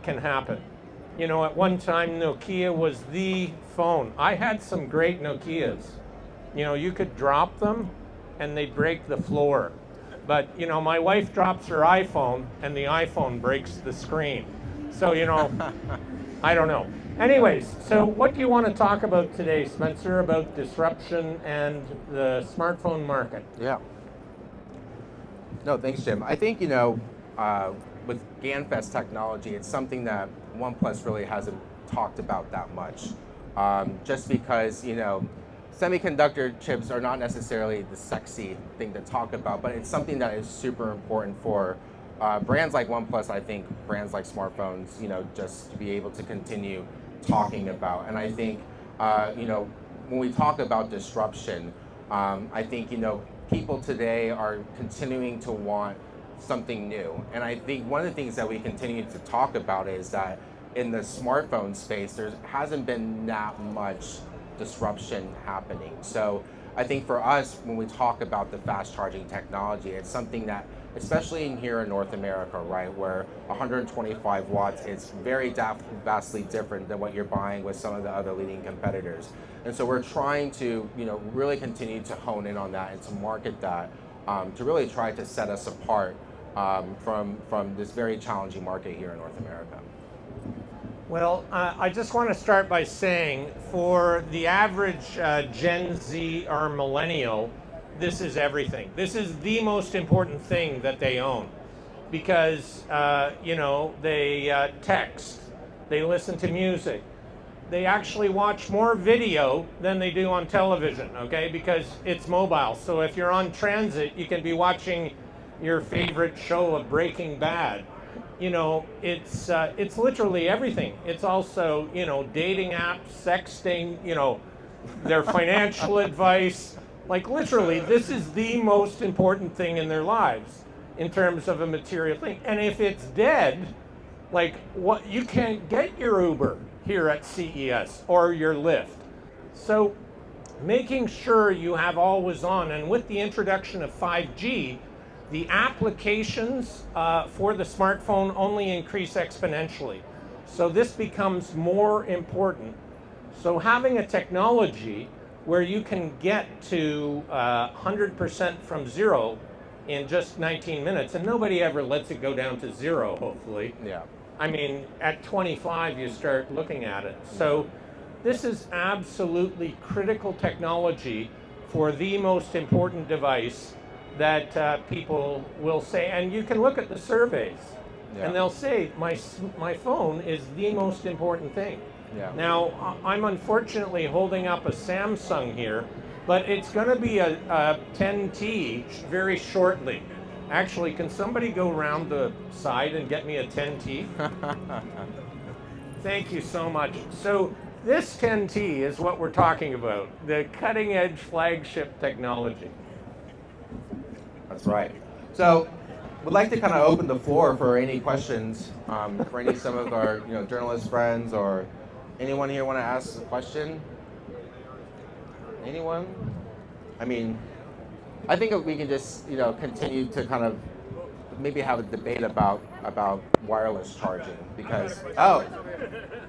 can happen. You know, at one time, Nokia was the phone. I had some great Nokias. You know, you could drop them and they'd break the floor. But, you know, my wife drops her iPhone and the iPhone breaks the screen. So, you know, I don't know. Anyways, so what do you want to talk about today, Spencer, about disruption and the smartphone market? Yeah. No, thanks, Jim. I think, you know, with GaNFest technology, it's something that OnePlus really hasn't talked about that much. Just because, you know, semiconductor chips are not necessarily the sexy thing to talk about, but it's something that is super important for brands like OnePlus, I think brands like smartphones, you know, just to be able to continue talking about. And I think, you know, when we talk about disruption, I think, you know, people today are continuing to want something new. And I think one of the things that we continue to talk about is that in the smartphone space, there hasn't been that much disruption happening. So I think for us, when we talk about the fast charging technology, it's something that, especially in here in North America, right, where 125 watts is very vastly different than what you're buying with some of the other leading competitors. And so we're trying to, you know, really continue to hone in on that and to market that, to really try to set us apart from this very challenging market here in North America. Well, I just want to start by saying for the average Gen Z or millennial, this is everything. This is the most important thing that they own because, you know, they text, they listen to music, they actually watch more video than they do on television, okay, because it's mobile. So if you're on transit, you can be watching your favorite show of Breaking Bad. You know, it's literally everything. It's also, you know, dating apps, sexting, you know, their financial advice. Like literally, this is the most important thing in their lives in terms of a material thing. And if it's dead, like what, you can't get your Uber here at CES or your Lyft. So making sure you have always on, and with the introduction of 5G, the applications for the smartphone only increase exponentially. So this becomes more important. So having a technology where you can get to 100% from zero in just 19 minutes, and nobody ever lets it go down to zero, hopefully. Yeah. I mean, at 25, you start looking at it. So this is absolutely critical technology for the most important device that people will say, and you can look at the surveys, and they'll say, my phone is the most important thing. Yeah. Now, I'm unfortunately holding up a Samsung here, but it's going to be a 10T very shortly. Actually, can somebody go around the side and get me a 10T? Thank you so much. So this 10T is what we're talking about, the cutting edge flagship technology. That's right. So we'd like to kind of open the floor for any questions for some of our journalist friends or anyone here want to ask a question. Anyone? I mean, I think we can just continue to kind of maybe have a debate about wireless charging because all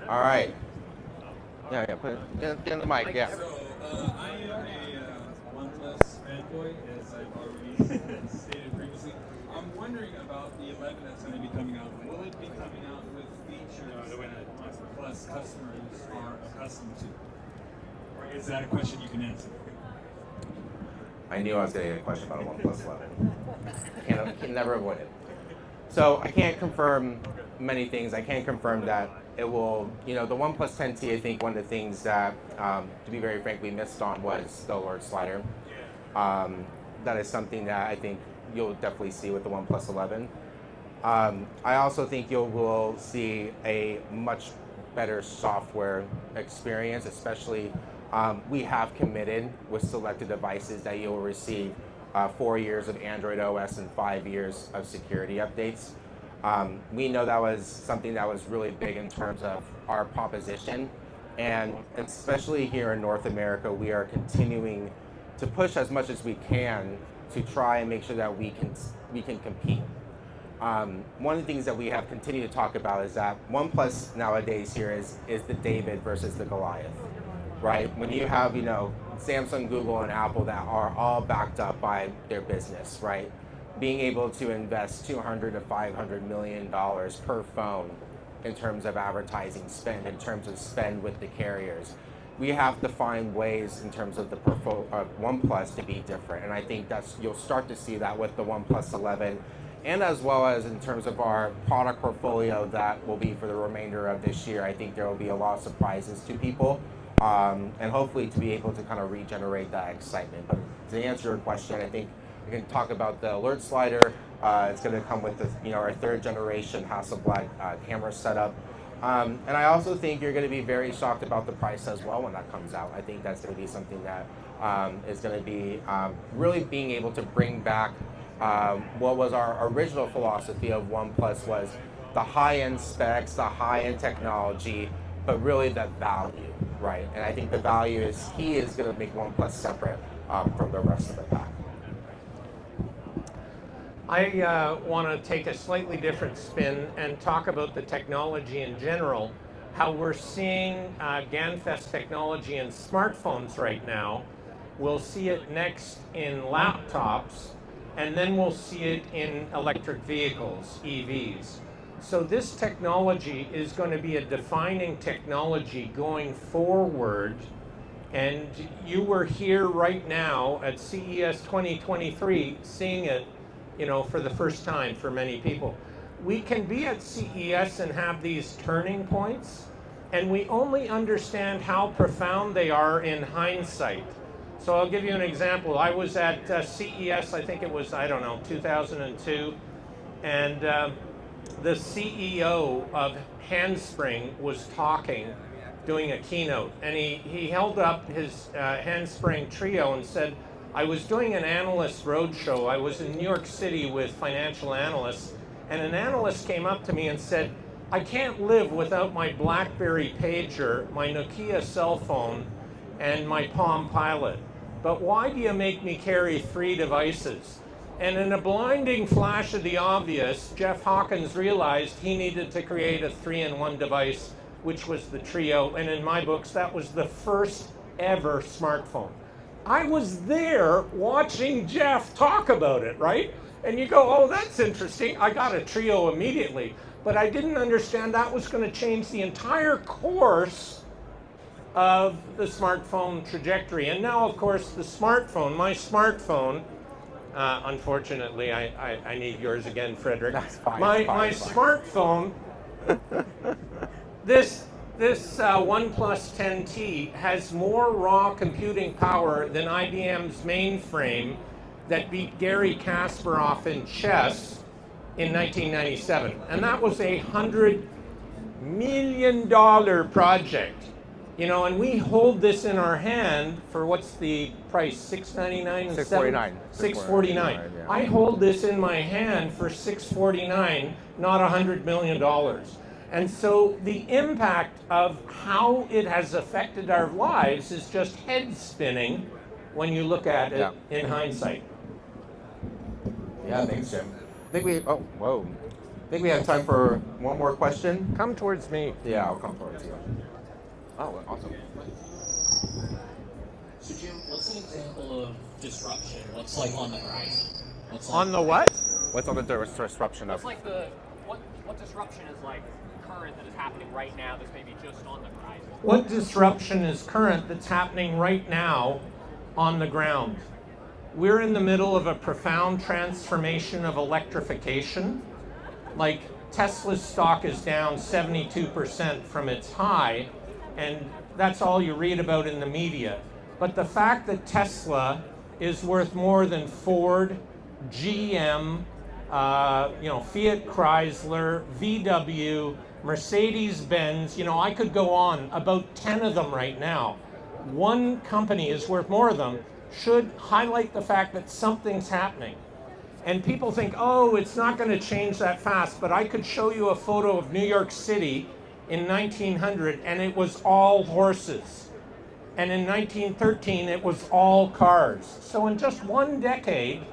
right. Yeah, put it, get in the mic. Yeah. So I am a OnePlus fanboy, as I've already stated previously. I'm wondering about the 11 that's going to be coming out. Will it be coming out with features that OnePlus customers are accustomed to? Or is that a question you can answer? I knew I was going to get a question about a OnePlus 11. Can never avoid it. So I can't confirm many things. I can't confirm that it will, the OnePlus 10T, I think one of the things that, to be very frank, we missed on was the alert slider. That is something that I think you'll definitely see with the OnePlus 11. I also think you will see a much better software experience, especially we have committed with selected devices that you'll receive 4 years of Android OS and 5 years of security updates. We know that was something that was really big in terms of our proposition, and especially here in North America, we are continuing to push as much as we can to try and make sure that we can compete. One of the things that we have continued to talk about is that OnePlus nowadays here is the David versus the Goliath, right? When you have, Samsung, Google, and Apple that are all backed up by their business, right? Being able to invest $200 to $500 million per phone in terms of advertising spend, in terms of spend with the carriers. We have to find ways in terms of the OnePlus to be different, and I think you'll start to see that with the OnePlus 11, and as well as in terms of our product portfolio that will be for the remainder of this year. I think there will be a lot of surprises to people, and hopefully to be able to kind of regenerate that excitement. But to answer your question, I think we can talk about the alert slider. It's going to come with our third generation Hasselblad camera setup. And I also think you're going to be very shocked about the price as well when that comes out. I think that's going to be something that is going to be really being able to bring back what was our original philosophy of OnePlus, was the high-end specs, the high-end technology, but really that value, right? And I think the value is going to make OnePlus separate from the rest of the pack. I want to take a slightly different spin and talk about the technology in general, how we're seeing GANFest technology in smartphones right now. We'll see it next in laptops, and then we'll see it in electric vehicles, EVs. So this technology is going to be a defining technology going forward, and you were here right now at CES 2023 seeing it for the first time for many people. We can be at CES and have these turning points, and we only understand how profound they are in hindsight. So I'll give you an example. I was at CES, I think it was, 2002, and the CEO of Handspring was talking, doing a keynote, and he held up his Handspring Trio and said, I was doing an analyst roadshow. I was in New York City with financial analysts, and an analyst came up to me and said, I can't live without my BlackBerry pager, my Nokia cell phone, and my Palm Pilot. But why do you make me carry 3 devices? And in a blinding flash of the obvious, Jeff Hawkins realized he needed to create a 3-in-1 device, which was the Trio, and in my books, that was the first ever smartphone. I was there watching Jeff talk about it, right? And you go, oh, that's interesting. I got a Trio immediately. But I didn't understand that was going to change the entire course of the smartphone trajectory. And now, of course, my smartphone, unfortunately, I need yours again, Frederick. That's fine. My smartphone, this OnePlus 10T has more raw computing power than IBM's mainframe that beat Garry Kasparov in chess in 1997. And that was a $100 million project. And we hold this in our hand for, what's the price, $699? $649. $649. Yeah. I hold this in my hand for $649, not $100 million. And so the impact of how it has affected our lives is just head spinning when you look at it in hindsight. Yeah, thanks, Jim. I think we have time for one more question. Come towards me. Yeah, I'll come towards you. Oh, awesome. So Jim, what's an example of disruption? What's like on the horizon? On the what? What's on the disruption of? What's like what disruption is like current that is happening right now that's maybe just on the horizon? What disruption is current that's happening right now on the ground? We're in the middle of a profound transformation of electrification. Like Tesla's stock is down 72% from its high, and that's all you read about in the media. But the fact that Tesla is worth more than Ford, GM, Fiat Chrysler, VW, Mercedes-Benz, I could go on, about 10 of them right now. One company is worth more of them, should highlight the fact that something's happening. And people think, oh, it's not going to change that fast, but I could show you a photo of New York City in 1900, and it was all horses. And in 1913, it was all cars. So in just one decade,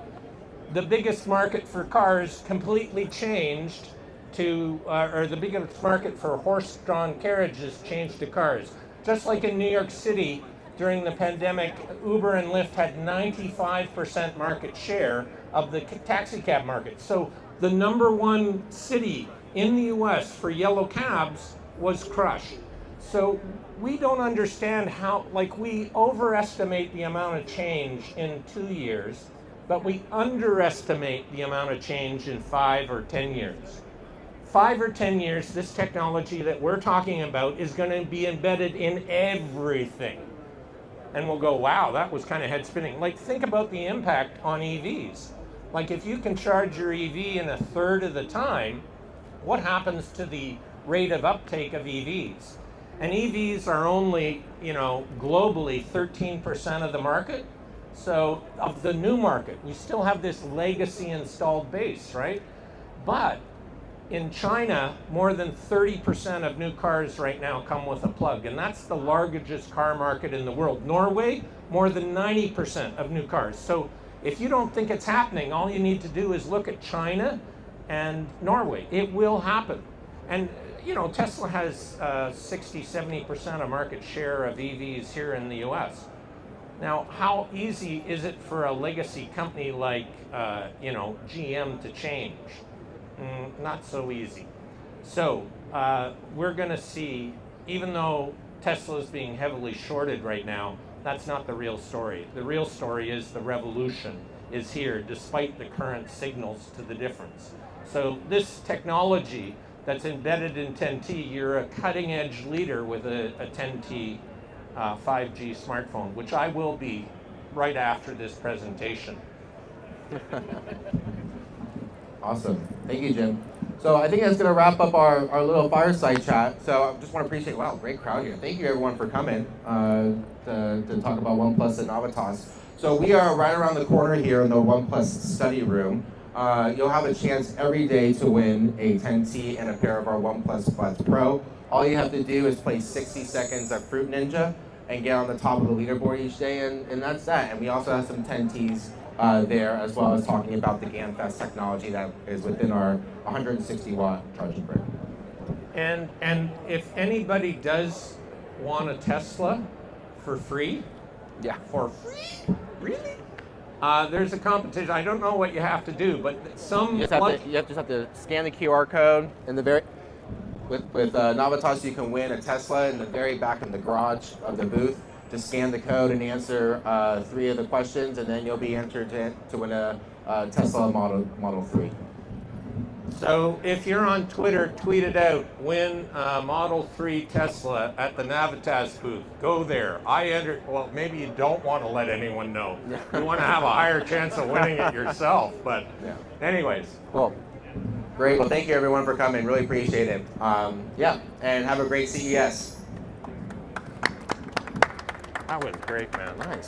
the biggest market for cars completely changed to, or the biggest market for horse-drawn carriages changed to cars. Just like in New York City during the pandemic, Uber and Lyft had 95% market share of the taxi cab market. So the number one city in the US for yellow cabs was crushed. So we don't understand how, like, we overestimate the amount of change in 2 years, but we underestimate the amount of change in 5 or 10 years. 5 or 10 years, this technology that we're talking about is going to be embedded in everything. And we'll go, wow, that was kind of head spinning. Like, think about the impact on EVs. Like, if you can charge your EV in a third of the time, what happens to the rate of uptake of EVs? And EVs are only, globally 13% of the market. So of the new market, we still have this legacy installed base, right? But in China, more than 30% of new cars right now come with a plug, and that's the largest car market in the world. Norway, more than 90% of new cars. So if you don't think it's happening, all you need to do is look at China and Norway. It will happen. And Tesla has 60-70% of market share of EVs here in the US. Now, how easy is it for a legacy company like GM to change? Not so easy. So we're going to see, even though Tesla is being heavily shorted right now, that's not the real story. The real story is the revolution is here, despite the current signals to the difference. So this technology that's embedded in 10T, you're a cutting edge leader with a 10T 5G smartphone, which I will be right after this presentation. Awesome. Thank you, Jim. So I think that's going to wrap up our little fireside chat. So I just want to appreciate, wow, great crowd here. Thank you, everyone, for coming to talk about OnePlus and Navitas. So we are right around the corner here in the OnePlus study room. You'll have a chance every day to win a 10T and a pair of our OnePlus Buds Pro. All you have to do is play 60 seconds of Fruit Ninja and get on the top of the leaderboard each day, and that's that. And we also have some 10Ts there, as well as talking about the GaNFast technology that is within our 160-watt charging brick. And if anybody does want a Tesla for free, for free, really? There's a competition. I don't know what you have to do, but some you just have to scan the QR code in the very. With Navitas, you can win a Tesla in the very back of the garage of the booth. Just scan the code and answer 3 of the questions, and then you'll be entered to win a Tesla Model 3. So if you're on Twitter, tweet it out. Win a Model 3 Tesla at the Navitas booth. Go there. Well, maybe you don't want to let anyone know. You want to have a higher chance of winning it yourself. But anyways. Cool. Great. Well, thank you, everyone, for coming. Really appreciate it. And have a great CES. That was great, man. Nice.